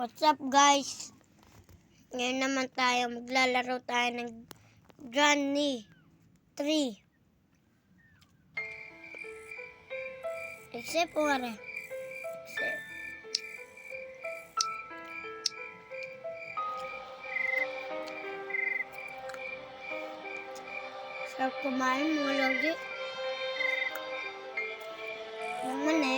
What's up guys? Ngayon naman tayo maglalaro tayo ng Granny 3. Except pare. Except. Sarap kumain mga logi. Yung mani.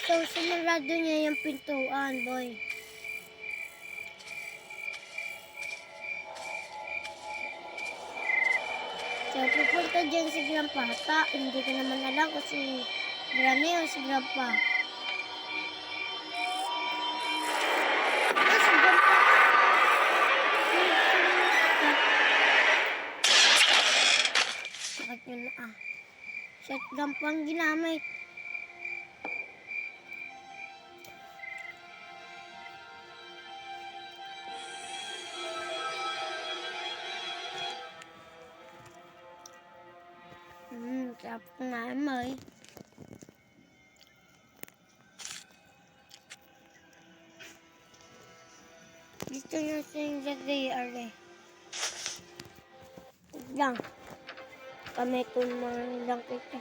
So, sinarado niya yung pintuan, boy. So, pupunta dyan si Grandpa. Hindi ko naman alam kung si Granny o si Grandpa. Si Grandpa. Bakit yun na Shotgun pa ang ginamit. Sarap nga may. Dito na siya lagay are. Lang. Kami kung mga lang kita.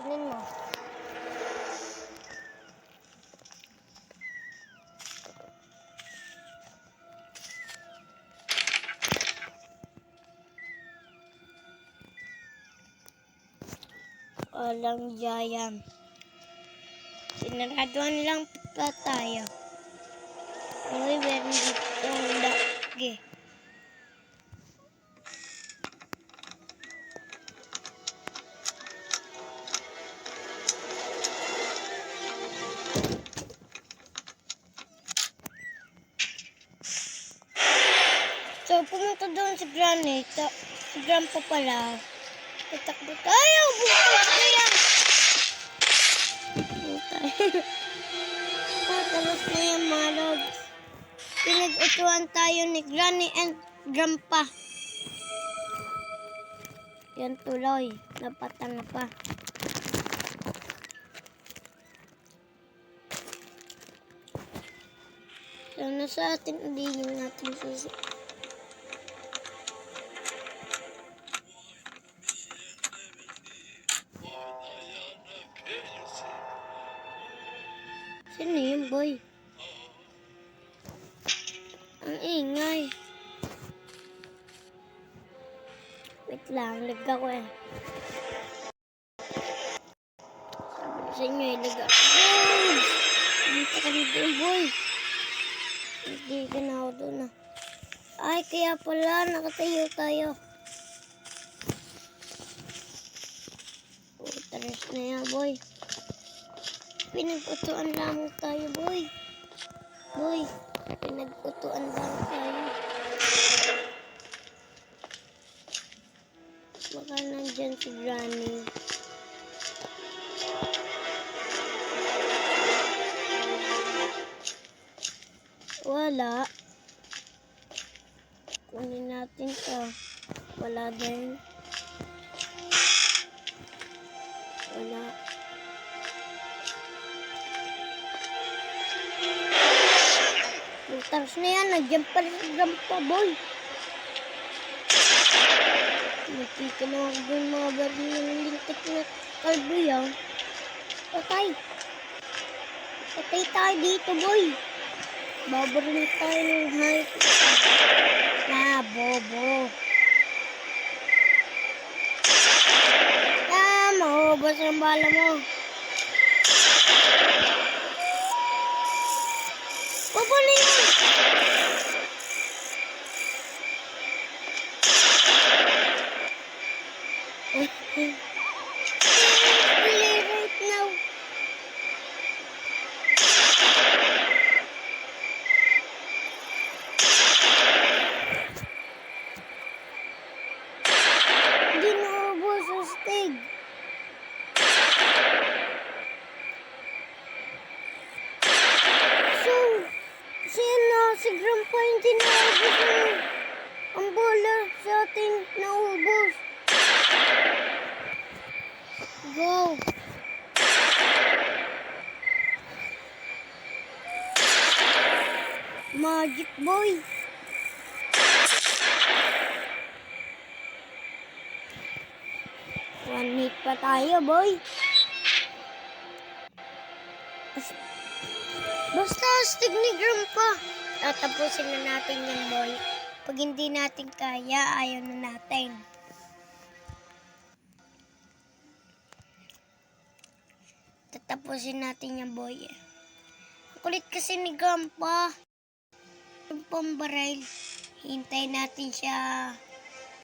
Tingnan mo. Walang giant. Sinaraduan lang pa tayo. Uy, meron dito ang laki. So, pumunta doon si Granny. Si Grandpa pala. Tatakbo tayo. Bukas na yan. Tapos na yan mga logs. Pinag-utuan tayo ni Granny and Grandpa. Yan tuloy. Napatang pa. So, nasa atin ulihin natin susi. Sino yun, boy? Ang ingay. Wait lang, lag ako eh. Sabi sa inyo, lag ako. Boy! Dito ka dito, boy. Hindi ka na ako doon na. Ay, kaya pala, nakatayo tayo. Taras na yan, boy. Pinag-utuan lang tayo, boy. Boy, pinag-utuan lang tayo. Baka nandyan si Granny. Wala. Kunin natin to. Wala din. Wala. Taras na yan, nandiyan pa rin si Grandpa, boy. Muntikan na ako dun mga baril ng lintik na kalbo yan. Patay. Patay tayo dito, boy. Babaril tayo ng hype. Bobo. Maubos ang bala mo. Bobo na yan. Play right now. Hindi naubos ang stig. So, si Grandpa hindi naubos ang bola sa atin naubos. Go. Magic boy. One hit pa tayo, boy. Basta astig ni Grandpa. Tatapusin na natin yan, boy. Pag hindi natin kaya, ayaw na natin. Tatapusin natin yan, boy. Ang kulit kasi ni Grandpa. Yung pambaril. Hintayin natin siya